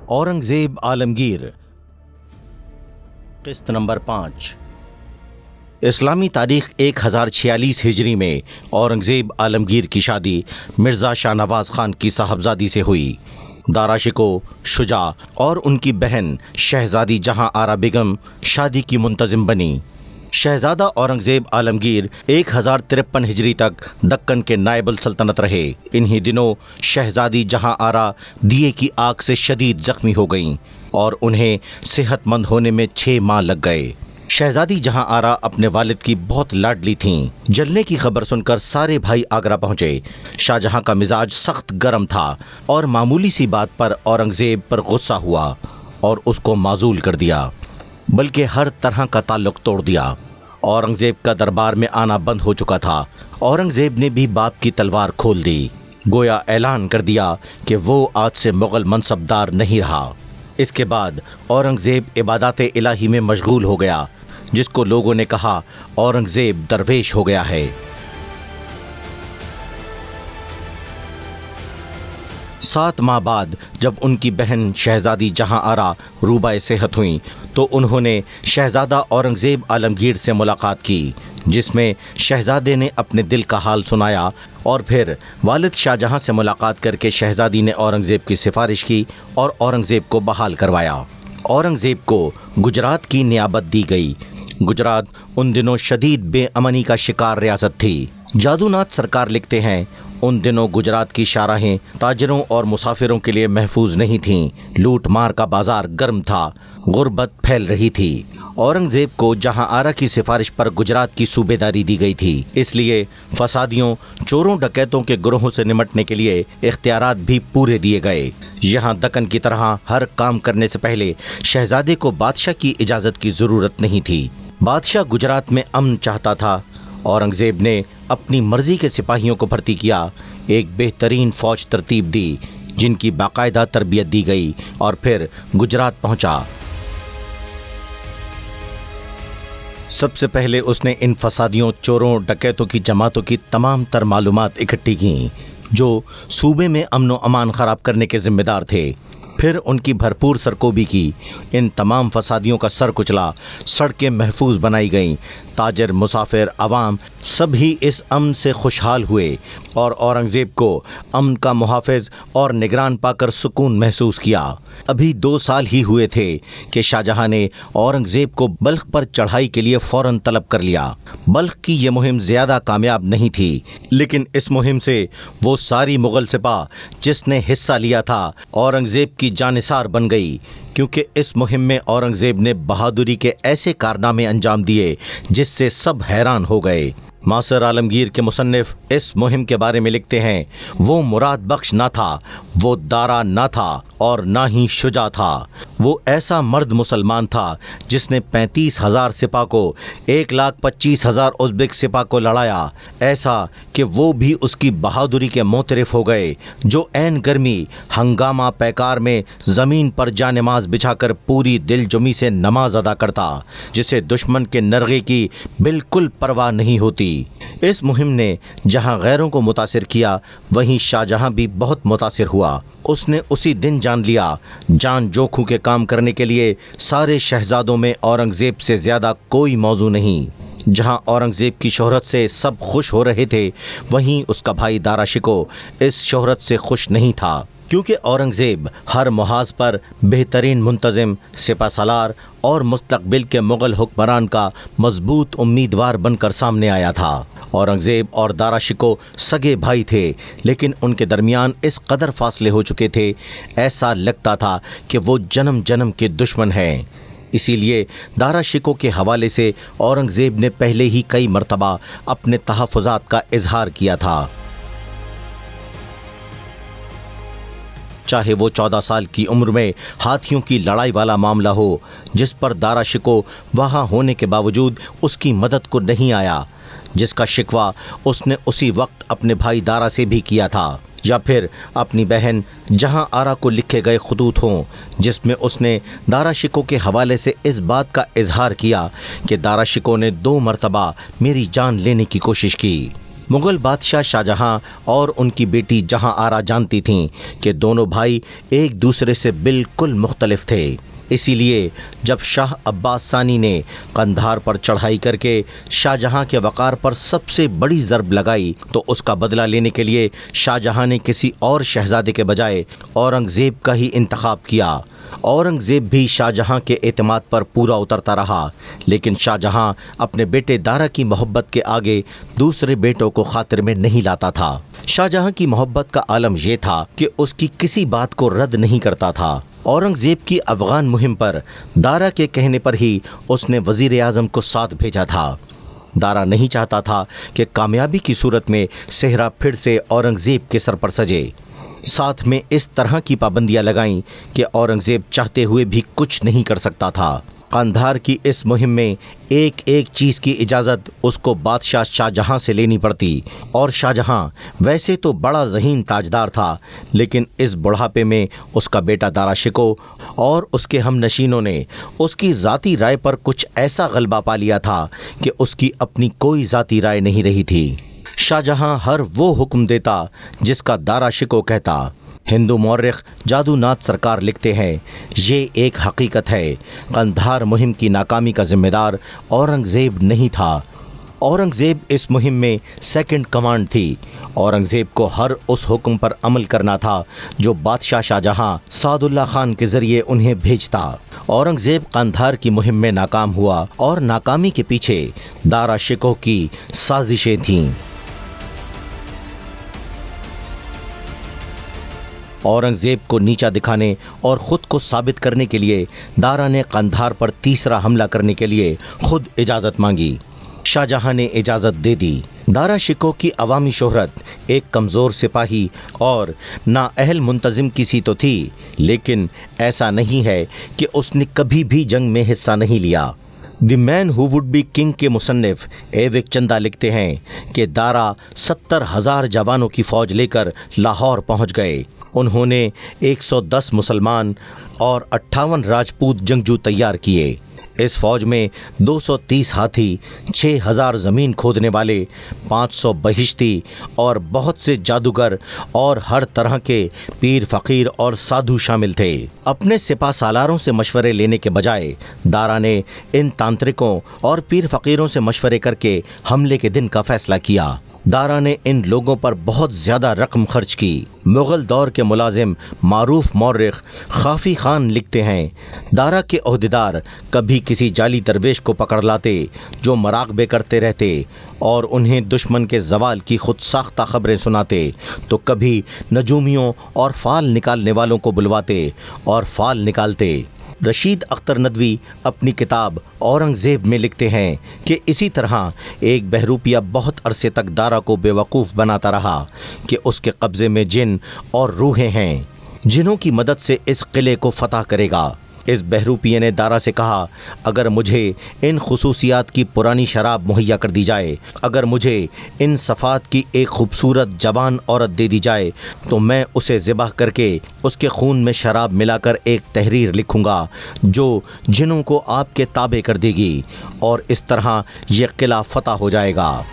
औरंगजेब आलमगीर। किस्त नंबर 5। इस्लामी तारीख 1046 हिजरी में औरंगजेब आलमगीर की शादी मिर्ज़ा शाहनवाज़ खान की साहबजादी से हुई। दारा शिको शुजा और उनकी बहन शहजादी जहां आरा बेगम शादी की मुंतज़िम बनी। शहजादा औरंगजेब आलमगीर 1053 हिजरी तक दक्कन के नायबुल सल्तनत रहे। इन्हीं दिनों शहजादी जहां आरा दिए की आग से शदीद जख्मी हो गईं और उन्हें सेहतमंद होने में 6 माह लग गए। शहजादी जहां आरा अपने वालिद की बहुत लाडली थीं। जलने की खबर सुनकर सारे भाई आगरा पहुंचे। शाहजहां का मिजाज सख्त गर्म था और मामूली सी बात पर औरंगजेब पर गुस्सा हुआ और उसको माजूल कर दिया, बल्कि हर तरह का ताल्लुक तोड़ दिया। औरंगजेब का दरबार में आना बंद हो चुका था। औरंगजेब ने भी बाप की तलवार खोल दी, गोया ऐलान कर दिया कि वो आज से मुग़ल मनसबदार नहीं रहा। इसके बाद औरंगजेब इबादत इलाही में मशगूल हो गया, जिसको लोगों ने कहा औरंगजेब दरवेश हो गया है। 7 माह बाद जब उनकी बहन शहजादी जहां आरा रूबाए सेहत हुई तो उन्होंने शहजादा औरंगजेब आलमगीर से मुलाकात की, जिसमें शहजादे ने अपने दिल का हाल सुनाया और फिर वालिद शाहजहां से मुलाकात करके शहजादी ने औरंगजेब की सिफारिश की और औरंगजेब को बहाल करवाया। औरंगजेब को गुजरात की नियाबत दी गई। गुजरात उन दिनों शदीद बेअमनी का शिकार रियासत थी। जादूनाथ सरकार लिखते हैं, उन दिनों गुजरात की शाहराहें ताजरों और मुसाफिरों के लिए महफूज नहीं थीं। लूट मार का बाजार गर्म था, गुर्बत फैल रही थी। औरंगजेब को जहां आरा की सिफारिश पर गुजरात की सूबेदारी दी गई थी, इसलिए फसादियों, चोरों, डकैतों के गिरोहों से निमटने के लिए इख्तियारात भी पूरे दिए गए। यहाँ दक्कन की तरह हर काम करने से पहले शहजादे को बादशाह की इजाज़त की ज़रूरत नहीं थी। बादशाह गुजरात में अमन चाहता था। औरंगजेब ने अपनी मर्जी के सिपाहियों को भर्ती किया, एक बेहतरीन फ़ौज तरतीब दी, जिनकी बाकायदा तरबियत दी गई और फिर गुजरात पहुंचा। सबसे पहले उसने इन फसादियों, चोरों, डकैतों की जमातों की तमाम तर मालूमात इकट्ठी की जो सूबे में अमन व अमान ख़राब करने के ज़िम्मेदार थे। फिर उनकी भरपूर सरकोबी की। इन तमाम फसादियों का सर कुचला, सड़कें महफूज बनाई गईं। ताजर, मुसाफिर, अवाम सभी इस अमन से खुशहाल हुए और औरंगज़ेब को अमन का मुहाफ़िज़ और निगरान पाकर सुकून महसूस किया। अभी 2 साल ही हुए थे कि शाहजहां ने औरंगज़ेब को बल्ख पर चढ़ाई के लिए फ़ौरन तलब कर लिया। बल्ख की ये मुहिम ज़्यादा कामयाब नहीं थी, लेकिन इस मुहिम से वो सारी मुग़ल सिपाह जिसने हिस्सा लिया था औरंगज़ेब की जानिसार बन गई, क्योंकि इस मुहिम में औरंगज़ेब ने बहादुरी के ऐसे कारनामे अंजाम दिए जिससे सब हैरान हो गए। मासर आलमगीर के मुसन्निफ इस मुहिम के बारे में लिखते हैं, वो मुराद बख्श ना था, वो दारा ना था और ना ही शुजा था। वो ऐसा मर्द मुसलमान था जिसने 35,000 सिपा को 1,25,000 उज़्बेक सिपा को लड़ाया। ऐसा कि वो भी उसकी बहादुरी के मोतरफ हो गए, जो ऐन गर्मी हंगामा पैकार में ज़मीन पर जानमाज बिछाकर पूरी दिलजुमी से नमाज अदा करता, जिसे दुश्मन के नरगे की बिल्कुल परवाह नहीं होती। इस मुहिम ने जहां गैरों को मुतासिर किया, वहीं शाहजहां भी बहुत मुतासिर हुआ। उसने उसी दिन जान लिया, जान जोखों के काम करने के लिए सारे शहजादों में औरंगज़ेब से ज़्यादा कोई मौजू नहीं। जहां औरंगज़ेब की शोहरत से सब खुश हो रहे थे, वहीं उसका भाई दारा शिको इस शोहरत से खुश नहीं था, क्योंकि औरंगज़ेब हर मुहाज पर बेहतरीन मुंतज़िम, सिपा सालार और मुस्तकबिल के मुग़ल हुक्मरान का मजबूत उम्मीदवार बनकर सामने आया था। औरंगज़ेब और दारा शिको सगे भाई थे, लेकिन उनके दरमियान इस कदर फासले हो चुके थे, ऐसा लगता था कि वो जन्म जन्म के दुश्मन हैं। इसीलिए दारा शिको के हवाले से औरंगज़ेब ने पहले ही कई मरतबा अपने तहफ़्फ़ुज़ात का इजहार किया था। चाहे वो 14 साल की उम्र में हाथियों की लड़ाई वाला मामला हो, जिस पर दारा शिको वहाँ होने के बावजूद उसकी मदद को नहीं आया, जिसका शिकवा उसने उसी वक्त अपने भाई दारा से भी किया था, या फिर अपनी बहन जहां आरा को लिखे गए खतूत हों, जिसमें उसने दारा शिको के हवाले से इस बात का इजहार किया कि दारा शिको ने 2 मरतबा मेरी जान लेने की कोशिश की। मुगल बादशाह शाहजहां और उनकी बेटी जहां आरा जानती थीं कि दोनों भाई एक दूसरे से बिल्कुल मुख्तलिफ थे। इसीलिए जब शाह अब्बास सानी ने कंधार पर चढ़ाई करके शाहजहां के वक़ार पर सबसे बड़ी ज़रब लगाई तो उसका बदला लेने के लिए शाहजहां ने किसी और शहज़ादे के बजाय औरंगज़ेब का ही इंतखाब किया। औरंगज़ेब भी शाहजहां के एतमाद पर पूरा उतरता रहा, लेकिन शाहजहां अपने बेटे दारा की मोहब्बत के आगे दूसरे बेटों को खातिर में नहीं लाता था। शाहजहां की मोहब्बत का आलम यह था कि उसकी किसी बात को रद्द नहीं करता था। औरंगज़ेब की अफ़गान मुहिम पर दारा के कहने पर ही उसने वज़ीर आज़म को साथ भेजा था। दारा नहीं चाहता था कि कामयाबी की सूरत में सेहरा फिर से औरंगज़ेब के सर पर सजे। साथ में इस तरह की पाबंदियां लगाईं कि औरंगज़ेब चाहते हुए भी कुछ नहीं कर सकता था। कंधार की इस मुहिम में एक एक चीज़ की इजाज़त उसको बादशाह शाहजहां से लेनी पड़ती, और शाहजहां वैसे तो बड़ा ज़हीन ताजदार था, लेकिन इस बुढ़ापे में उसका बेटा दारा शिको और उसके हमनशीनों ने उसकी ज़ाती राय पर कुछ ऐसा गलबा पा लिया था कि उसकी अपनी कोई ज़ाती राय नहीं रही थी। शाहजहां हर वो हुक्म देता जिसका दारा शिको कहता। हिंदू मौर्रिख जादूनाथ सरकार लिखते हैं, ये एक हकीकत है, कंधार मुहिम की नाकामी का जिम्मेदार औरंगज़ेब नहीं था। औरंगज़ेब इस मुहिम में सेकंड कमांड थी। औरंगज़ेब को हर उस हुक्म पर अमल करना था जो बादशाह शाहजहां सादुल्ला खान के ज़रिए उन्हें भेजता। औरंगज़ेब कंधार की मुहिम में नाकाम हुआ और नाकामी के पीछे दारा शिको की साजिशें थीं। औरंगज़ेब को नीचा दिखाने और ख़ुद को साबित करने के लिए दारा ने कंधार पर तीसरा हमला करने के लिए खुद इजाज़त मांगी। शाहजहां ने इजाज़त दे दी। दारा शिको की अवामी शोहरत एक कमज़ोर सिपाही और नाअहल मुंतज़िम की सी तो थी, लेकिन ऐसा नहीं है कि उसने कभी भी जंग में हिस्सा नहीं लिया। The man who would be king के मुसन्निफ एविक चंदा लिखते हैं कि दारा 70,000 जवानों की फ़ौज लेकर लाहौर पहुंच गए। उन्होंने 110 मुसलमान और 58 राजपूत जंगजू तैयार किए। इस फ़ौज में 230 हाथी, 6,000 ज़मीन खोदने वाले, 500 बहिश्ती और बहुत से जादूगर और हर तरह के पीर फ़कीर और साधु शामिल थे। अपने सिपा सालारों से मशवरे लेने के बजाय दारा ने इन तांत्रिकों और पीर फ़कीरों से मशवरे करके हमले के दिन का फ़ैसला किया। दारा ने इन लोगों पर बहुत ज़्यादा रकम खर्च की। मुग़ल दौर के मुलाजिम मारूफ मौर्रिख खाफ़ी खान लिखते हैं, दारा के ओहदेदार कभी किसी जाली दरवेश को पकड़ लाते जो मराक़बे करते रहते और उन्हें दुश्मन के ज़वाल की खुद साख्ता ख़बरें सुनाते, तो कभी नजूमियों और फ़ाल निकालने वालों को बुलवाते और फ़ाल निकालते। रशीद अख्तर नदवी अपनी किताब औरंगज़ेब में लिखते हैं कि इसी तरह एक बहरूपिया बहुत अरसे तक दारा को बेवकूफ़ बनाता रहा कि उसके कब्ज़े में जिन और रूहें हैं, जिन्हों की मदद से इस किले को फ़तह करेगा। इस बहरूपिये ने दारा से कहा, अगर मुझे इन खुसूसियात की पुरानी शराब मुहैया कर दी जाए, अगर मुझे इन सफ़ात की एक खूबसूरत जवान औरत दे दी जाए, तो मैं उसे ज़िबाह करके उसके खून में शराब मिलाकर एक तहरीर लिखूँगा जो जिनों को आपके ताबे कर देगी, और इस तरह यह किला फ़तह हो जाएगा।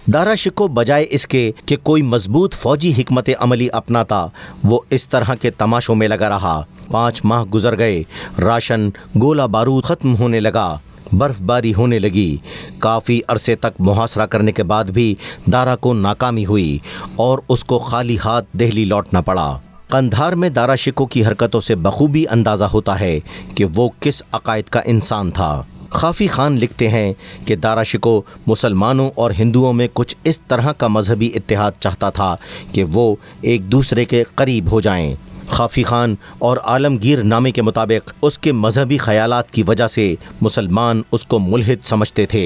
दारा शिको बजाय इसके कि कोई मजबूत फ़ौजी हिकमत अमली अपनाता, वो इस तरह के तमाशों में लगा रहा। 5 माह गुजर गए, राशन गोला बारूद ख़त्म होने लगा, बर्फ़बारी होने लगी। काफ़ी अरसे तक मुहासरा करने के बाद भी दारा को नाकामी हुई और उसको खाली हाथ दिल्ली लौटना पड़ा। कंधार में दारा शिको की हरकतों से बखूबी अंदाज़ा होता है कि वो किस अकायद का इंसान था। खाफ़ी खान लिखते हैं कि दारा शिको मुसलमानों और हिंदुओं में कुछ इस तरह का मजहबी इत्तेहाद चाहता था कि वो एक दूसरे के करीब हो जाएं। खाफ़ी खान और आलमगीर नामे के मुताबिक उसके मजहबी ख़यालात की वजह से मुसलमान उसको मुल्हिद समझते थे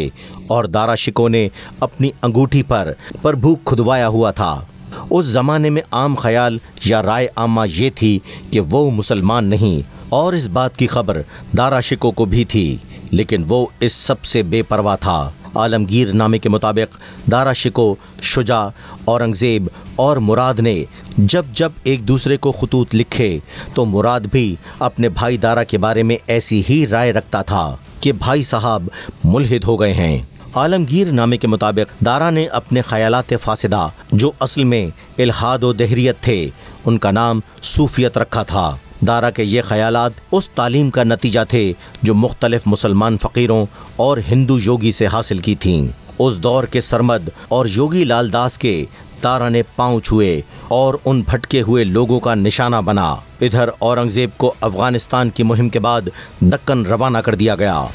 और दारा शिको ने अपनी अंगूठी पर प्रभु खुदवाया हुआ था। उस ज़माने में आम ख्याल या राय आमा ये थी कि वो मुसलमान नहीं, और इस बात की खबर दारा शिको को भी थी, लेकिन वो इस सब से बेपरवाह था। आलमगीर नामे के मुताबिक दारा शिको, शुजा, औरंगज़ेब और मुराद ने जब जब एक दूसरे को खतूत लिखे तो मुराद भी अपने भाई दारा के बारे में ऐसी ही राय रखता था। کہ بھائی صاحب ملحد ہو گئے ہیں۔ عالمگیر نامے کے مطابق دارا نے اپنے خیالات فاسدہ جو اصل میں الحاد و دہریت تھے ان کا نام صوفیت رکھا تھا۔ دارا کے یہ خیالات اس تعلیم کا نتیجہ تھے جو مختلف مسلمان فقیروں اور ہندو یوگی سے حاصل کی تھیں۔ اس دور کے سرمد اور یوگی لال داس کے دارا نے پاؤں چھوئے اور ان بھٹکے ہوئے لوگوں کا نشانہ بنا۔ ادھر اورنگزیب کو افغانستان کی مہم کے بعد دکن روانہ کر دیا گیا۔